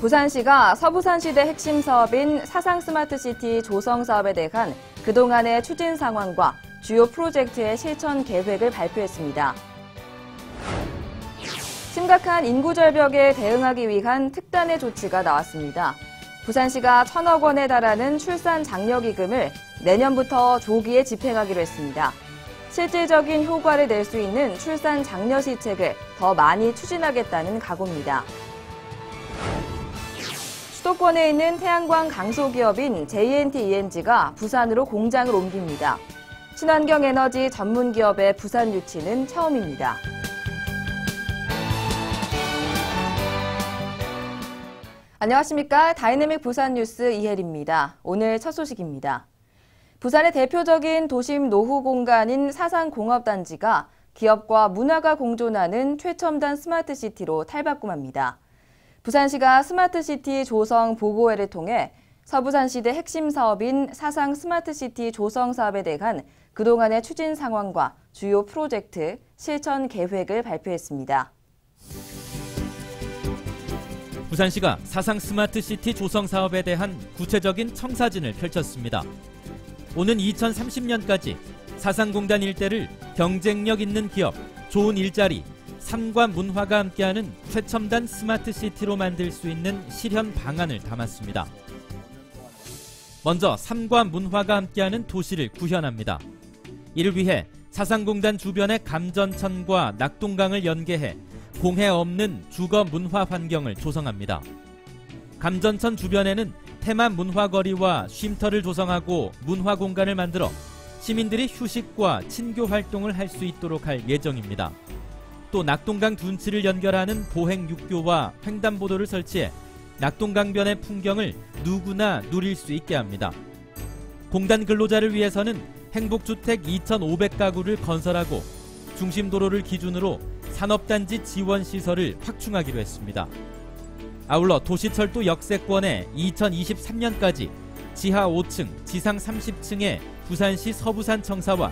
부산시가 서부산시대 핵심 사업인 사상 스마트시티 조성 사업에 대한 그동안의 추진 상황과 주요 프로젝트의 실천 계획을 발표했습니다. 심각한 인구 절벽에 대응하기 위한 특단의 조치가 나왔습니다. 부산시가 1,000억 원에 달하는 출산 장려 기금을 내년부터 조기에 집행하기로 했습니다. 실질적인 효과를 낼 수 있는 출산 장려 시책을 더 많이 추진하겠다는 각오입니다. 수도권에 있는 태양광 강소기업인 JNT-ENG가 부산으로 공장을 옮깁니다. 친환경 에너지 전문 기업의 부산 유치는 처음입니다. 안녕하십니까. 다이내믹 부산 뉴스 이혜리입니다. 오늘 첫 소식입니다. 부산의 대표적인 도심 노후 공간인 사상공업단지가 기업과 문화가 공존하는 최첨단 스마트시티로 탈바꿈합니다. 부산시가 스마트시티 조성 보고회를 통해 서부산시대 핵심 사업인 사상 스마트시티 조성 사업에 대한 그동안의 추진 상황과 주요 프로젝트, 실천 계획을 발표했습니다. 부산시가 사상 스마트시티 조성 사업에 대한 구체적인 청사진을 펼쳤습니다. 오는 2030년까지 사상공단 일대를 경쟁력 있는 기업, 좋은 일자리, 삶과 문화가 함께하는 최첨단 스마트시티로 만들 수 있는 실현 방안을 담았습니다. 먼저 삶과 문화가 함께하는 도시를 구현합니다. 이를 위해 사상공단 주변의 감전천과 낙동강을 연계해 공해 없는 주거 문화 환경을 조성합니다. 감전천 주변에는 테마 문화거리와 쉼터를 조성하고 문화 공간을 만들어 시민들이 휴식과 친교 활동을 할 수 있도록 할 예정입니다. 또 낙동강 둔치를 연결하는 보행 육교와 횡단보도를 설치해 낙동강변의 풍경을 누구나 누릴 수 있게 합니다. 공단 근로자를 위해서는 행복주택 2,500가구를 건설하고 중심도로를 기준으로 산업단지 지원시설을 확충하기로 했습니다. 아울러 도시철도 역세권에 2023년까지 지하 5층, 지상 30층의 부산시 서부산청사와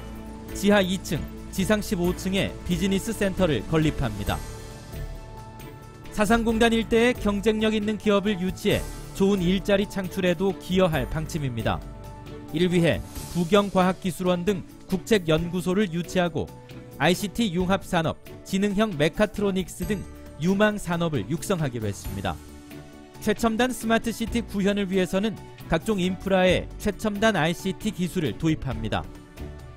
지하 2층, 지상 15층의 비즈니스 센터를 건립합니다. 사상공단 일대에 경쟁력 있는 기업을 유치해 좋은 일자리 창출에도 기여할 방침입니다. 이를 위해 부경과학기술원 등 국책연구소를 유치하고 ICT 융합산업, 지능형 메카트로닉스 등 유망산업을 육성하기로 했습니다. 최첨단 스마트시티 구현을 위해서는 각종 인프라에 최첨단 ICT 기술을 도입합니다.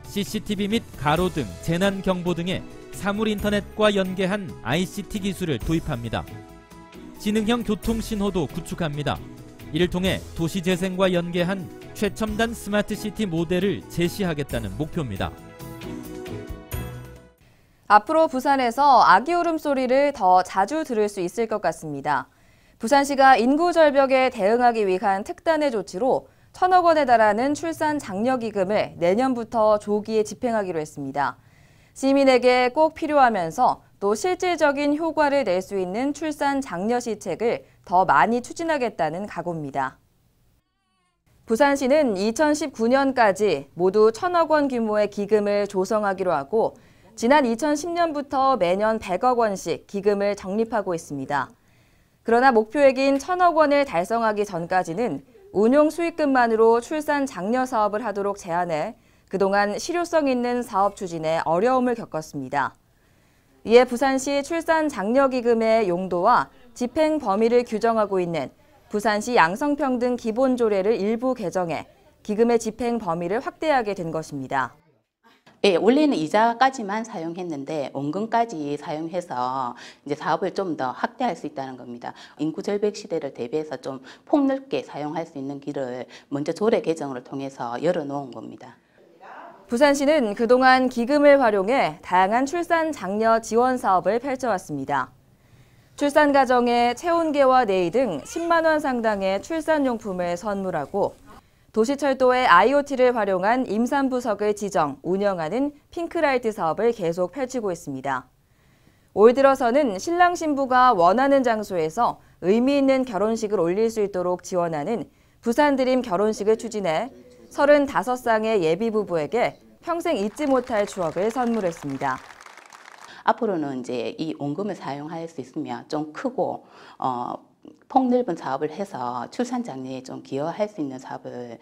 CCTV 및 가로등, 재난경보 등의 사물인터넷과 연계한 ICT 기술을 도입합니다. 지능형 교통신호도 구축합니다. 이를 통해 도시재생과 연계한 최첨단 스마트시티 모델을 제시하겠다는 목표입니다. 앞으로 부산에서 아기 울음소리를 더 자주 들을 수 있을 것 같습니다. 부산시가 인구 절벽에 대응하기 위한 특단의 조치로 1,000억 원에 달하는 출산 장려 기금을 내년부터 조기에 집행하기로 했습니다. 시민에게 꼭 필요하면서 또 실질적인 효과를 낼 수 있는 출산 장려 시책을 더 많이 추진하겠다는 각오입니다. 부산시는 2019년까지 모두 1,000억 원 규모의 기금을 조성하기로 하고 지난 2010년부터 매년 100억 원씩 기금을 적립하고 있습니다. 그러나 목표액인 1,000억 원을 달성하기 전까지는 운용 수익금만으로 출산 장려 사업을 하도록 제안해 그동안 실효성 있는 사업 추진에 어려움을 겪었습니다. 이에 부산시 출산 장려 기금의 용도와 집행 범위를 규정하고 있는 부산시 양성평등 기본조례를 일부 개정해 기금의 집행 범위를 확대하게 된 것입니다. 네, 원래는 이자까지만 사용했는데 원금까지 사용해서 이제 사업을 좀 더 확대할 수 있다는 겁니다. 인구 절벽 시대를 대비해서 좀 폭넓게 사용할 수 있는 길을 먼저 조례 개정을 통해서 열어놓은 겁니다. 부산시는 그동안 기금을 활용해 다양한 출산 장려 지원 사업을 펼쳐왔습니다. 출산 가정에 체온계와 네이 등 10만 원 상당의 출산용품을 선물하고 도시철도의 IoT를 활용한 임산부석을 지정, 운영하는 핑크라이트 사업을 계속 펼치고 있습니다. 올 들어서는 신랑 신부가 원하는 장소에서 의미 있는 결혼식을 올릴 수 있도록 지원하는 부산드림 결혼식을 추진해 35쌍의 예비부부에게 평생 잊지 못할 추억을 선물했습니다. 앞으로는 이제 이 원금을 사용할 수 있으면 좀 크고 폭넓은 사업을 해서 출산 장려에 좀 기여할 수 있는 사업을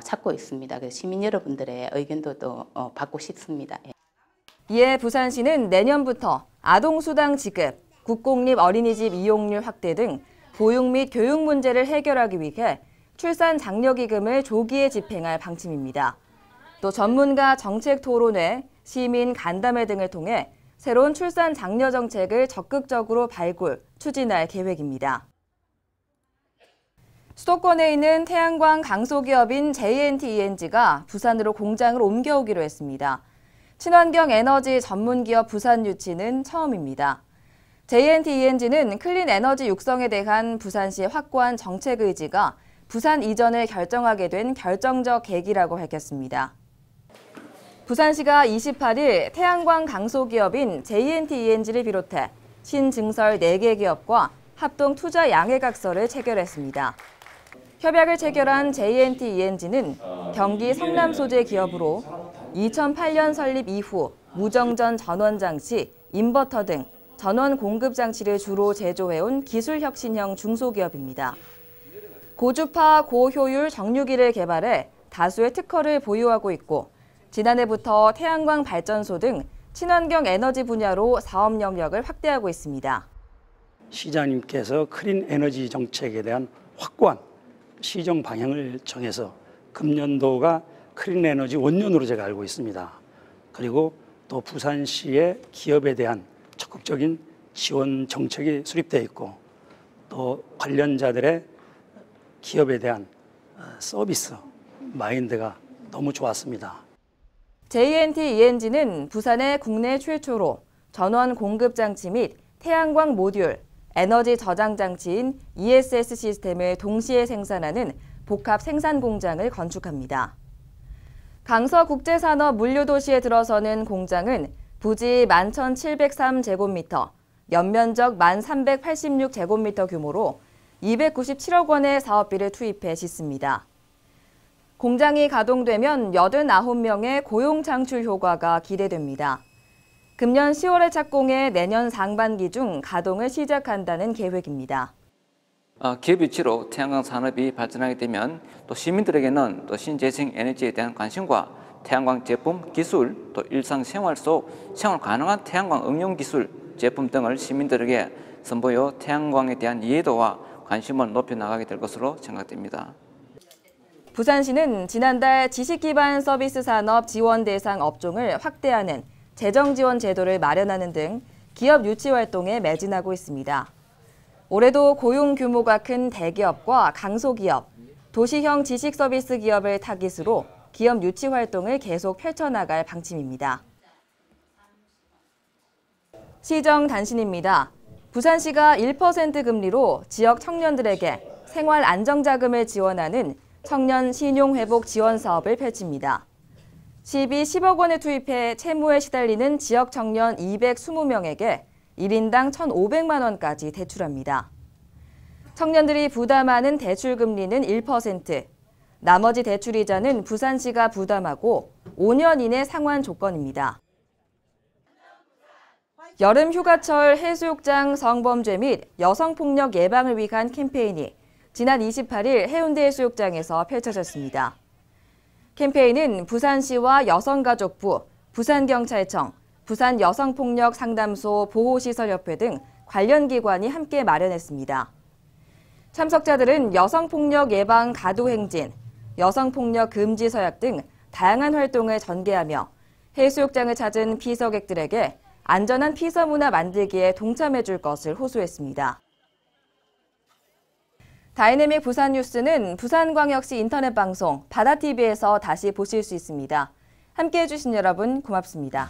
찾고 있습니다. 그래서 시민 여러분들의 의견도 또 받고 싶습니다. 예. 이에 부산시는 내년부터 아동수당 지급, 국공립 어린이집 이용률 확대 등 보육 및 교육 문제를 해결하기 위해 출산 장려기금을 조기에 집행할 방침입니다. 또 전문가 정책 토론회, 시민 간담회 등을 통해 새로운 출산 장려 정책을 적극적으로 발굴, 추진할 계획입니다. 수도권에 있는 태양광 강소기업인 JNT-ENG가 부산으로 공장을 옮겨오기로 했습니다. 친환경 에너지 전문기업 부산 유치는 처음입니다. JNT-ENG는 클린 에너지 육성에 대한 부산시의 확고한 정책 의지가 부산 이전을 결정하게 된 결정적 계기라고 밝혔습니다. 부산시가 28일 태양광 강소기업인 JNT-ENG를 비롯해 신증설 4개 기업과 합동 투자 양해각서를 체결했습니다. 협약을 체결한 JNT-ENG는 경기 성남 소재 기업으로 2008년 설립 이후 무정전 전원 장치, 인버터 등 전원 공급 장치를 주로 제조해온 기술혁신형 중소기업입니다. 고주파 고효율 정유기를 개발해 다수의 특허를 보유하고 있고 지난해부터 태양광 발전소 등 친환경 에너지 분야로 사업 영역을 확대하고 있습니다. 시장님께서 클린 에너지 정책에 대한 확고한 시정 방향을 정해서 금년도가 클린 에너지 원년으로 제가 알고 있습니다. 그리고 또 부산시의 기업에 대한 적극적인 지원 정책이 수립되어 있고 또 관련자들의 기업에 대한 서비스 마인드가 너무 좋았습니다. JNT-ENG는 부산의 국내 최초로 전원 공급 장치 및 태양광 모듈, 에너지 저장 장치인 ESS 시스템을 동시에 생산하는 복합 생산 공장을 건축합니다. 강서국제산업 물류도시에 들어서는 공장은 부지 11,703제곱미터, 연면적 1,386제곱미터 규모로 297억 원의 사업비를 투입해 짓습니다. 공장이 가동되면 89명의 고용 창출 효과가 기대됩니다. 금년 10월에 착공해 내년 상반기 중 가동을 시작한다는 계획입니다. 기업 유치로 태양광 산업이 발전하게 되면 또 시민들에게는 또 신재생 에너지에 대한 관심과 태양광 제품, 기술, 또 일상생활 속 생활 가능한 태양광 응용 기술, 제품 등을 시민들에게 선보여 태양광에 대한 이해도와 관심을 높여 나가게 될 것으로 생각됩니다. 부산시는 지난달 지식기반 서비스 산업 지원 대상 업종을 확대하는 재정지원 제도를 마련하는 등 기업 유치 활동에 매진하고 있습니다. 올해도 고용 규모가 큰 대기업과 강소기업, 도시형 지식 서비스 기업을 타깃으로 기업 유치 활동을 계속 펼쳐나갈 방침입니다. 시정 단신입니다. 부산시가 1% 금리로 지역 청년들에게 생활 안정자금을 지원하는 청년 신용회복 지원 사업을 펼칩니다. 시비 10억 원을 투입해 채무에 시달리는 지역 청년 220명에게 1인당 1,500만 원까지 대출합니다. 청년들이 부담하는 대출 금리는 1%, 나머지 대출 이자는 부산시가 부담하고 5년 이내 상환 조건입니다. 여름 휴가철 해수욕장 성범죄 및 여성폭력 예방을 위한 캠페인이 지난 28일 해운대 해수욕장에서 펼쳐졌습니다. 캠페인은 부산시와 여성가족부, 부산경찰청, 부산여성폭력상담소 보호시설협회 등 관련 기관이 함께 마련했습니다. 참석자들은 여성폭력 예방 가도행진, 여성폭력 금지 서약 등 다양한 활동을 전개하며 해수욕장을 찾은 피서객들에게 안전한 피서 문화 만들기에 동참해 줄 것을 호소했습니다. 다이내믹 부산 뉴스는 부산광역시 인터넷 방송 바다TV에서 다시 보실 수 있습니다. 함께해 주신 여러분 고맙습니다.